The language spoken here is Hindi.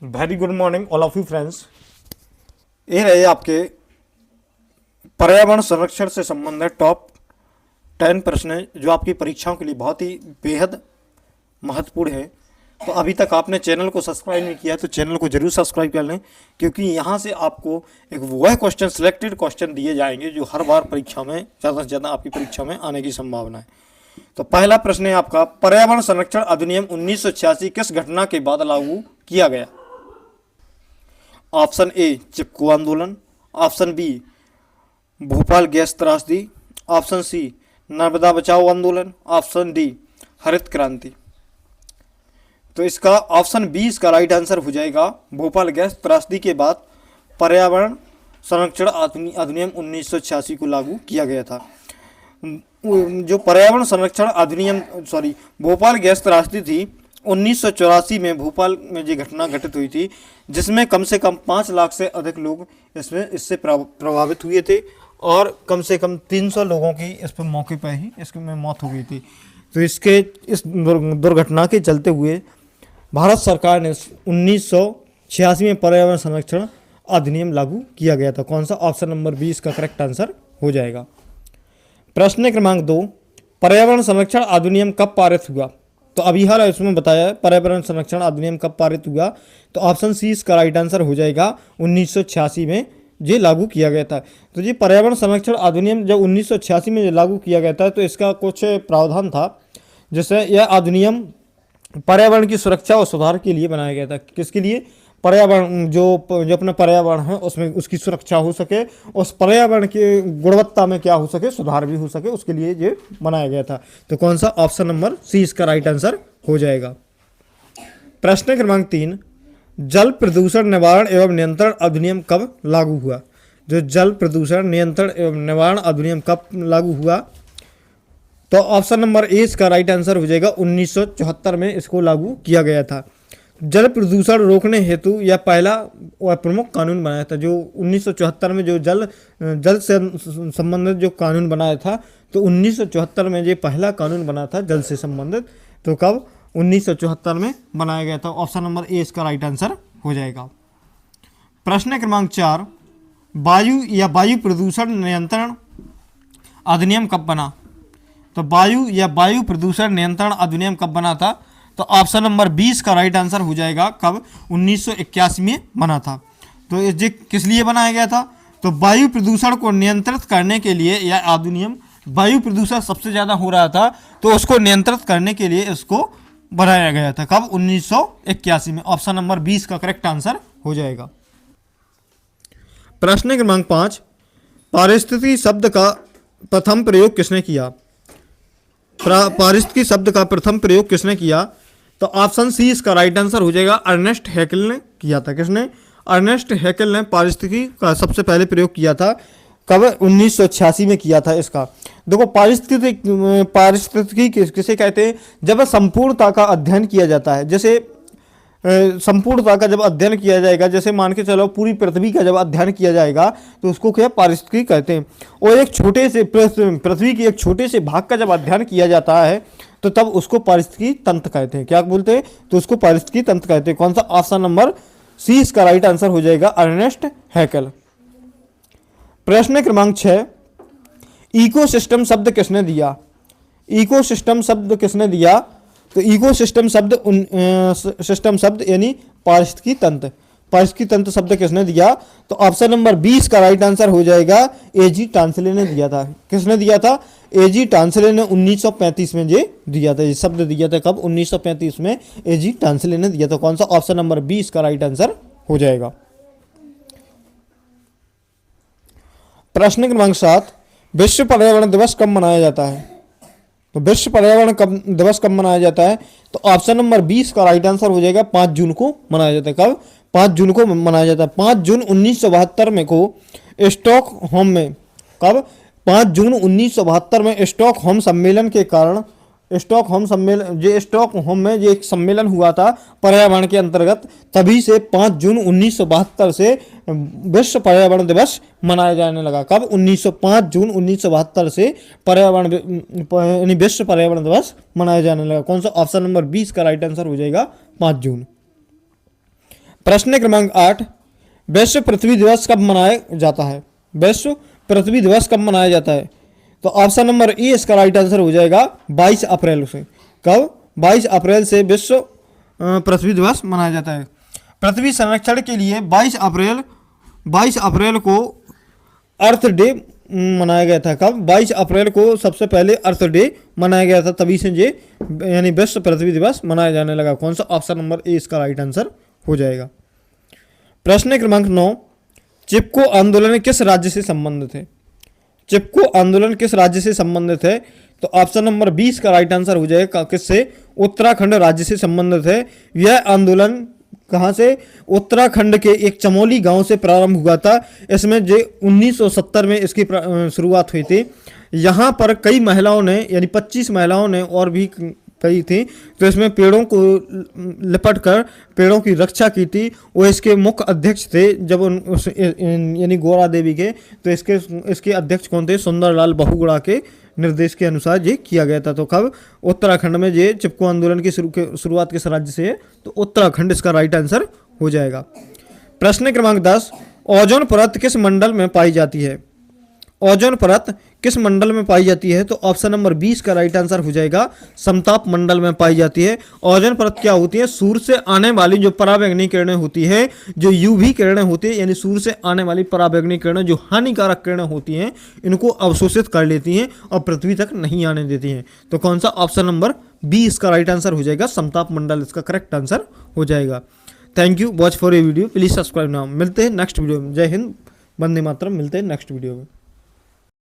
Very good morning all of you friends. ये रहे आपके पर्यावरण संरक्षण से संबंधित टॉप 10 प्रश्न जो आपकी परीक्षाओं के लिए बहुत ही बेहद महत्वपूर्ण है। तो अभी तक आपने चैनल को सब्सक्राइब नहीं किया तो चैनल को जरूर सब्सक्राइब कर लें, क्योंकि यहाँ से आपको एक वह क्वेश्चन सिलेक्टेड क्वेश्चन दिए जाएंगे जो हर बार परीक्षा में ज़्यादा से ज़्यादा आपकी परीक्षा में आने की संभावना है। तो पहला प्रश्न है आपका, पर्यावरण संरक्षण अधिनियम 1986 किस घटना के बाद लागू किया गया? ऑप्शन ए चिपकू आंदोलन, ऑप्शन बी भोपाल गैस त्रासदी, ऑप्शन सी नर्मदा बचाओ आंदोलन, ऑप्शन डी हरित क्रांति। तो इसका ऑप्शन बी इसका राइट आंसर हो जाएगा। भोपाल गैस त्रासदी के बाद पर्यावरण संरक्षण अधिनियम 1986 को लागू किया गया था। जो पर्यावरण संरक्षण अधिनियम भोपाल गैस त्रासदी थी 1984 में भोपाल में जो घटना घटित हुई थी, जिसमें कम से कम 5 लाख से अधिक लोग इससे प्रभावित हुए थे और कम से कम 300 लोगों की इस पर मौके पर ही इसमें मौत हो गई थी। तो इस दुर्घटना के चलते हुए भारत सरकार ने 1986 में पर्यावरण संरक्षण अधिनियम लागू किया गया था। कौन सा? ऑप्शन नंबर 20 का करेक्ट आंसर हो जाएगा। प्रश्न क्रमांक 2, पर्यावरण संरक्षण अधिनियम कब पारित हुआ? तो अभी हाल इसमें बताया है पर्यावरण संरक्षण अधिनियम कब पारित हुआ, तो ऑप्शन सी इसका राइट आंसर हो जाएगा। 1986 में ये लागू किया गया था। तो ये पर्यावरण संरक्षण अधिनियम जब 1986 में लागू किया गया था तो इसका कुछ प्रावधान था, जैसे यह अधिनियम पर्यावरण की सुरक्षा और सुधार के लिए बनाया गया था। किसके लिए? पर्यावरण जो अपना पर्यावरण है उसमें उसकी सुरक्षा हो सके, उस पर्यावरण की गुणवत्ता में क्या हो सके, सुधार भी हो सके, उसके लिए ये बनाया गया था। तो कौन सा? ऑप्शन नंबर सी इसका राइट आंसर हो जाएगा। प्रश्न क्रमांक 3, जल प्रदूषण निवारण एवं नियंत्रण अधिनियम कब लागू हुआ? जो जल प्रदूषण नियंत्रण एवं निवारण अधिनियम कब लागू हुआ? तो ऑप्शन नंबर ए इसका राइट आंसर हो जाएगा। 1974 में इसको लागू किया गया था। जल प्रदूषण रोकने हेतु यह पहला व प्रमुख कानून बनाया था। जो 1974 में जो जल से संबंधित जो कानून बनाया था, तो 1974 में ये पहला कानून बना था जल से संबंधित। तो कब? 1974 में बनाया गया था। ऑप्शन नंबर ए इसका राइट आंसर हो जाएगा। प्रश्न क्रमांक 4, वायु या वायु प्रदूषण नियंत्रण अधिनियम कब बना? तो वायु या वायु प्रदूषण नियंत्रण अधिनियम कब बना था? तो ऑप्शन नंबर 20 का राइट आंसर हो जाएगा। कब? 1981 में बना था। तो ये किस लिए बनाया गया था? तो वायु प्रदूषण को नियंत्रित करने के लिए यह अधिनियम, वायु प्रदूषण सबसे ज़्यादा हो रहा था तो उसको नियंत्रित करने के लिए इसको बनाया गया था। कब? 1981 में। ऑप्शन नंबर 20 का करेक्ट आंसर हो जाएगा। प्रश्न क्रमांक 5, पारिस्थितिकी शब्द का प्रथम प्रयोग किसने किया? पारिस्थितिकी शब्द का प्रथम प्रयोग किसने किया? तो ऑप्शन सी इसका राइट आंसर हो जाएगा। अर्नेस्ट हैकेल ने किया था। किसने? अर्नेस्ट हैकेल ने पारिस्थितिकी का सबसे पहले प्रयोग किया था। कब? 1986 में किया था इसका। देखो, पारिस्थितिकी किसे कहते हैं? जब संपूर्णता का अध्ययन किया जाता है। जैसे संपूर्णता का जब अध्ययन किया जाएगा, जैसे मान के चलो पूरी पृथ्वी का जब अध्ययन किया जाएगा तो उसको क्या पारिस्थितिकी कहते हैं। और एक छोटे से पृथ्वी के एक छोटे से भाग का जब अध्ययन किया जाता है तो तब उसको पारिस्थितिकी तंत्र कहते हैं। क्या बोलते हैं? तो उसको पारिस्थितिकी तंत्र कहते हैं। कौन सा? ऑप्शन नंबर सी इसका राइट आंसर हो जाएगा। Ernest Haeckel. प्रश्न क्रमांक 6, इकोसिस्टम शब्द किसने दिया? इकोसिस्टम शब्द किसने दिया? तो इकोसिस्टम शब्द यानी पारिस्थितिकी तंत्र। पारिस्थितिकी तंत्र शब्द किसने दिया? तो ऑप्शन नंबर 20 का राइट आंसर हो जाएगा। एजी टांसले ने दिया था। किसने दिया था? एजी टांसले ने 1935 में ये दिया था। ये शब्द दिया था। कब? 1935 में एजी टांसले ने दिया था। कौन सा? ऑप्शन नंबर 20 का राइट आंसर हो जाएगा। प्रश्न क्रमांक 7, विश्व पर्यावरण दिवस कब मनाया जाता है? तो विश्व पर्यावरण दिवस कब मनाया जाता है? तो ऑप्शन नंबर 20 का राइट आंसर हो जाएगा। 5 जून को मनाया जाता है। कब? 5 जून को मनाया जाता है। 5 जून 1972 में को स्टॉकहोम में, कब? 5 जून 1972 में स्टॉकहोम सम्मेलन के कारण, स्टॉकहोम में जो एक सम्मेलन हुआ था पर्यावरण के अंतर्गत, तभी से 5 जून 1972 से विश्व पर्यावरण दिवस मनाया जाने लगा। कब? 5 जून 1972 से पर्यावरण विश्व पर्यावरण दिवस मनाया जाने लगा। कौन सा? ऑप्शन नंबर 20 का राइट आंसर हो जाएगा 5 जून। प्रश्न क्रमांक 8, विश्व पृथ्वी दिवस कब मनाया जाता है? विश्व पृथ्वी दिवस कब मनाया जाता है? तो ऑप्शन नंबर ए इसका राइट आंसर हो जाएगा 22 अप्रैल से। कब? 22 अप्रैल से विश्व पृथ्वी दिवस मनाया जाता है। पृथ्वी संरक्षण के लिए 22 अप्रैल को अर्थ डे मनाया गया था। कब? 22 अप्रैल को सबसे पहले अर्थ डे मनाया गया था, तभी से ये यानी विश्व पृथ्वी दिवस मनाया जाने लगा। कौन सा? ऑप्शन नंबर ए इसका राइट आंसर हो जाएगा। प्रश्न क्रमांक 9, चिपको आंदोलन किस राज्य से संबंधित है? चिपको आंदोलन किस राज्य से संबंधित है? तो ऑप्शन नंबर 20 का राइट आंसर हो जाएगा किससे? उत्तराखंड राज्य से संबंधित है। यह आंदोलन कहाँ से? उत्तराखंड के एक चमोली गांव से प्रारंभ हुआ था। इसमें जो 1970 में इसकी शुरुआत हुई थी। यहाँ पर कई महिलाओं ने यानी 25 महिलाओं ने और भी कई थी, तो इसमें पेड़ों को लिपट कर पेड़ों की रक्षा की थी। वो इसके मुख्य अध्यक्ष थे जब यानी गोरा देवी के, तो इसके अध्यक्ष कौन थे? सुंदरलाल बहुगुणा के निर्देश के अनुसार ये किया गया था। तो कब? उत्तराखंड में ये चिपको आंदोलन की शुरुआत किस राज्य से है? तो उत्तराखंड इसका राइट आंसर हो जाएगा। प्रश्न क्रमांक 10, ओजोन परत किस मंडल में पाई जाती है? ओजोन परत किस मंडल में पाई जाती है? तो ऑप्शन नंबर 20 का राइट आंसर हो जाएगा समताप मंडल में पाई जाती है। ओजोन परत क्या होती है? सूर्य से आने वाली जो पराबैंगनी किरणें होती है, जो यूवी किरणें होती है, यानी सूर्य से आने वाली पराबैंगनी किरणें जो हानिकारक किरणें होती हैं, इनको अवशोषित कर लेती हैं और पृथ्वी तक नहीं आने देती हैं। तो कौन सा? ऑप्शन नंबर 20 का राइट आंसर हो जाएगा समताप मंडल, इसका करेक्ट आंसर हो जाएगा। Thank you, watch for a video, please subscribe now. मिलते हैं नेक्स्ट वीडियो में। जय हिंद, वंदे मातरम। मिलते हैं नेक्स्ट वीडियो में।